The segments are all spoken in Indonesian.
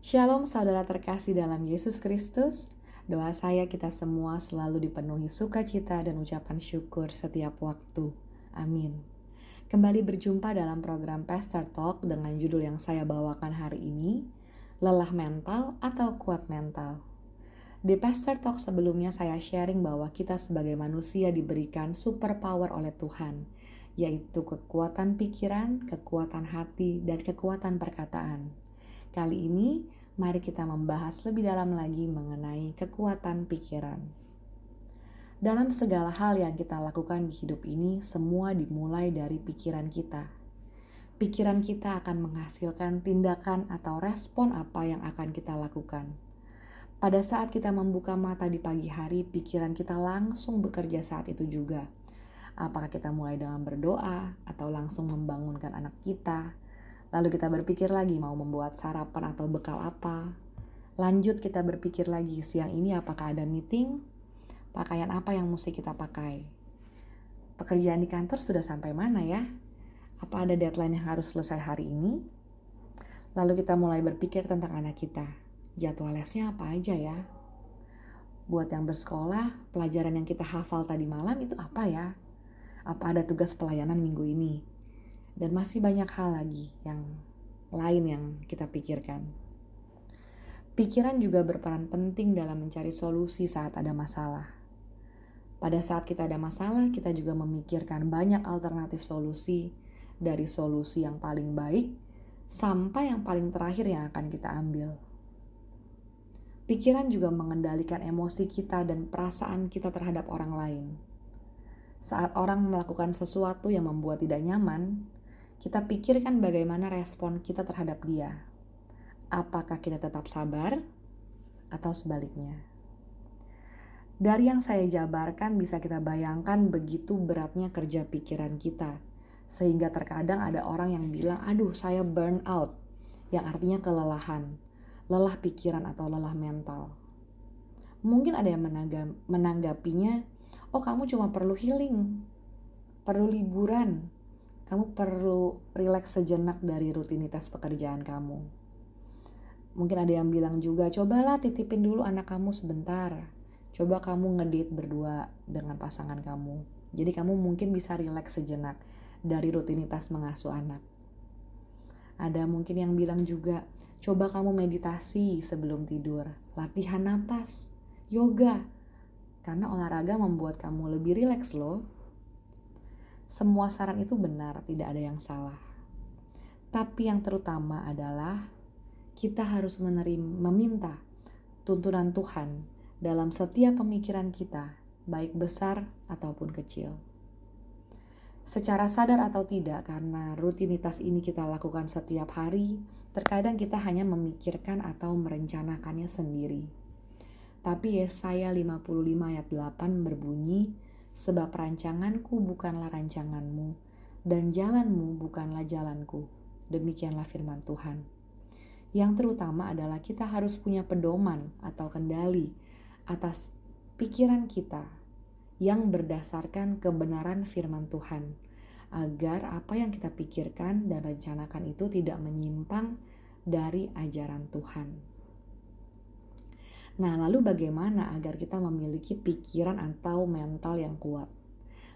Shalom saudara terkasih dalam Yesus Kristus. Doa saya kita semua selalu dipenuhi sukacita dan ucapan syukur setiap waktu. Amin. Kembali berjumpa dalam program Pastor Talk dengan judul yang saya bawakan hari ini, Lelah Mental atau Kuat Mental. Di Pastor Talk sebelumnya saya sharing bahwa kita sebagai manusia diberikan superpower oleh Tuhan, yaitu kekuatan pikiran, kekuatan hati, dan kekuatan perkataan. Kali ini, mari kita membahas lebih dalam lagi mengenai kekuatan pikiran. Dalam segala hal yang kita lakukan di hidup ini, semua dimulai dari pikiran kita. Pikiran kita akan menghasilkan tindakan atau respon apa yang akan kita lakukan. Pada saat kita membuka mata di pagi hari, pikiran kita langsung bekerja saat itu juga. Apakah kita mulai dengan berdoa atau langsung membangunkan anak kita? Lalu kita berpikir lagi mau membuat sarapan atau bekal apa. Lanjut kita berpikir lagi siang ini apakah ada meeting, pakaian apa yang mesti kita pakai. Pekerjaan di kantor sudah sampai mana ya? Apa ada deadline yang harus selesai hari ini? Lalu kita mulai berpikir tentang anak kita. Jadwal lesnya apa aja ya? Buat yang bersekolah, pelajaran yang kita hafal tadi malam itu apa ya? Apa ada tugas pelayanan minggu ini? Dan masih banyak hal lagi yang lain yang kita pikirkan. Pikiran juga berperan penting dalam mencari solusi saat ada masalah. Pada saat kita ada masalah, kita juga memikirkan banyak alternatif solusi, dari solusi yang paling baik sampai yang paling terakhir yang akan kita ambil. Pikiran juga mengendalikan emosi kita dan perasaan kita terhadap orang lain. Saat orang melakukan sesuatu yang membuat tidak nyaman, kita pikirkan bagaimana respon kita terhadap dia. Apakah kita tetap sabar atau sebaliknya? Dari yang saya jabarkan bisa kita bayangkan begitu beratnya kerja pikiran kita. Sehingga terkadang ada orang yang bilang, aduh saya burn out. Yang artinya kelelahan, lelah pikiran atau lelah mental. Mungkin ada yang menanggapinya, oh kamu cuma perlu healing, perlu liburan. Kamu perlu rileks sejenak dari rutinitas pekerjaan kamu. Mungkin ada yang bilang juga, cobalah titipin dulu anak kamu sebentar. Coba kamu ngedate berdua dengan pasangan kamu. Jadi kamu mungkin bisa rileks sejenak dari rutinitas mengasuh anak. Ada mungkin yang bilang juga, coba kamu meditasi sebelum tidur. Latihan napas, yoga. Karena olahraga membuat kamu lebih rileks loh. Semua saran itu benar, tidak ada yang salah. Tapi yang terutama adalah kita harus meminta tuntunan Tuhan dalam setiap pemikiran kita, baik besar ataupun kecil. Secara sadar atau tidak, karena rutinitas ini kita lakukan setiap hari, terkadang kita hanya memikirkan atau merencanakannya sendiri. Tapi Yesaya 55 ayat 8 berbunyi, sebab rancanganku bukanlah rancanganmu, dan jalanmu bukanlah jalanku. Demikianlah firman Tuhan. Yang terutama adalah kita harus punya pedoman atau kendali atas pikiran kita yang berdasarkan kebenaran firman Tuhan, agar apa yang kita pikirkan dan rencanakan itu tidak menyimpang dari ajaran Tuhan. Nah, lalu bagaimana agar kita memiliki pikiran atau mental yang kuat?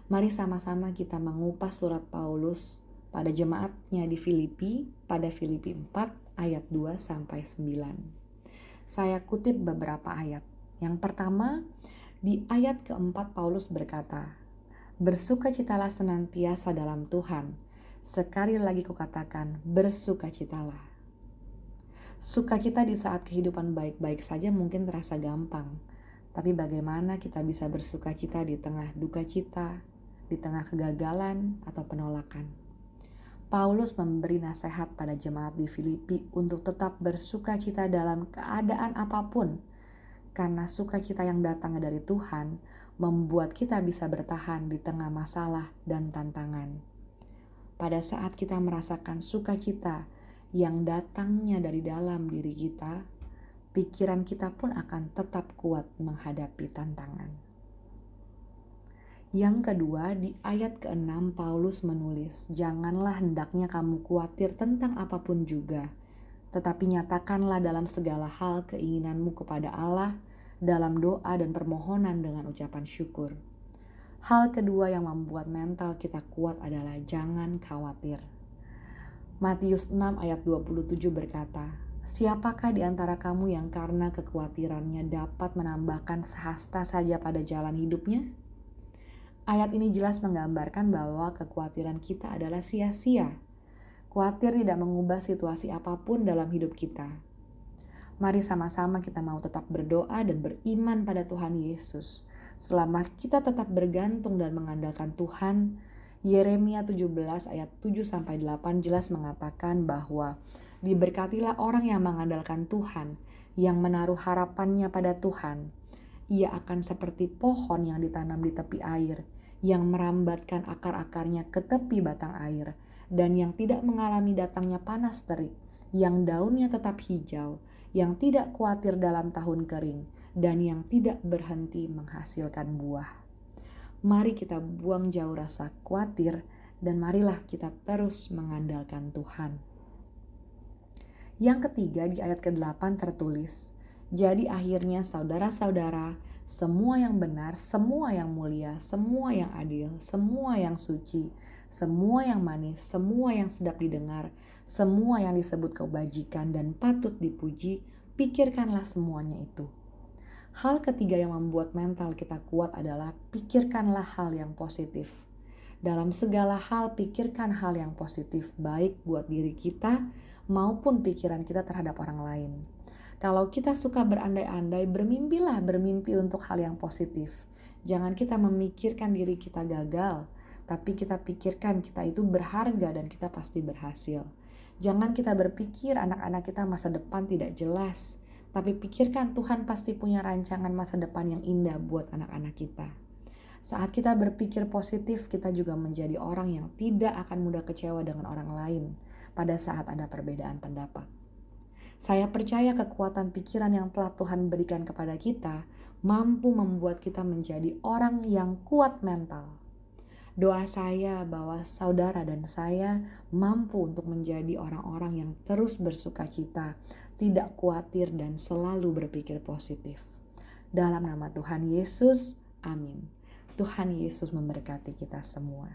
Mari sama-sama kita mengupas surat Paulus pada jemaatnya di Filipi pada Filipi 4 ayat 2 sampai 9. Saya kutip beberapa ayat. Yang pertama, di ayat keempat Paulus berkata, bersukacitalah senantiasa dalam Tuhan. Sekali lagi kukatakan, bersukacitalah. Sukacita di saat kehidupan baik-baik saja mungkin terasa gampang. Tapi bagaimana kita bisa bersukacita di tengah duka cita, di tengah kegagalan atau penolakan? Paulus memberi nasihat pada jemaat di Filipi untuk tetap bersukacita dalam keadaan apapun. Karena sukacita yang datang dari Tuhan membuat kita bisa bertahan di tengah masalah dan tantangan. Pada saat kita merasakan sukacita yang datangnya dari dalam diri kita, pikiran kita pun akan tetap kuat menghadapi tantangan. Yang kedua, di ayat ke-6 Paulus menulis, janganlah hendaknya kamu khawatir tentang apapun juga, tetapi nyatakanlah dalam segala hal keinginanmu kepada Allah dalam doa dan permohonan dengan ucapan syukur. Hal kedua yang membuat mental kita kuat adalah jangan khawatir. Matius 6 ayat 27 berkata, "Siapakah di antara kamu yang karena kekhawatirannya dapat menambahkan sehasta saja pada jalan hidupnya?" Ayat ini jelas menggambarkan bahwa kekhawatiran kita adalah sia-sia. Khawatir tidak mengubah situasi apapun dalam hidup kita. Mari sama-sama kita mau tetap berdoa dan beriman pada Tuhan Yesus. Selama kita tetap bergantung dan mengandalkan Tuhan, Yeremia 17 ayat 7-8 jelas mengatakan bahwa diberkatilah orang yang mengandalkan Tuhan, yang menaruh harapannya pada Tuhan. Ia akan seperti pohon yang ditanam di tepi air, yang merambatkan akar-akarnya ke tepi batang air, dan yang tidak mengalami datangnya panas terik, yang daunnya tetap hijau, yang tidak khawatir dalam tahun kering, dan yang tidak berhenti menghasilkan buah. Mari kita buang jauh rasa khawatir dan marilah kita terus mengandalkan Tuhan. Yang ketiga di ayat ke-8 tertulis, "Jadi akhirnya saudara-saudara, semua yang benar, semua yang mulia, semua yang adil, semua yang suci, semua yang manis, semua yang sedap didengar, semua yang disebut kebajikan dan patut dipuji, pikirkanlah semuanya itu." Hal ketiga yang membuat mental kita kuat adalah pikirkanlah hal yang positif. Dalam segala hal pikirkan hal yang positif, baik buat diri kita maupun pikiran kita terhadap orang lain. Kalau kita suka berandai-andai, bermimpi untuk hal yang positif. Jangan kita memikirkan diri kita gagal, tapi kita pikirkan kita itu berharga dan kita pasti berhasil. Jangan kita berpikir anak-anak kita masa depan tidak jelas, tapi pikirkan Tuhan pasti punya rancangan masa depan yang indah buat anak-anak kita. Saat kita berpikir positif, kita juga menjadi orang yang tidak akan mudah kecewa dengan orang lain pada saat ada perbedaan pendapat. Saya percaya kekuatan pikiran yang telah Tuhan berikan kepada kita mampu membuat kita menjadi orang yang kuat mental. Doa saya bahwa saudara dan saya mampu untuk menjadi orang-orang yang terus bersuka cita, tidak khawatir dan selalu berpikir positif. Dalam nama Tuhan Yesus, amin. Tuhan Yesus memberkati kita semua.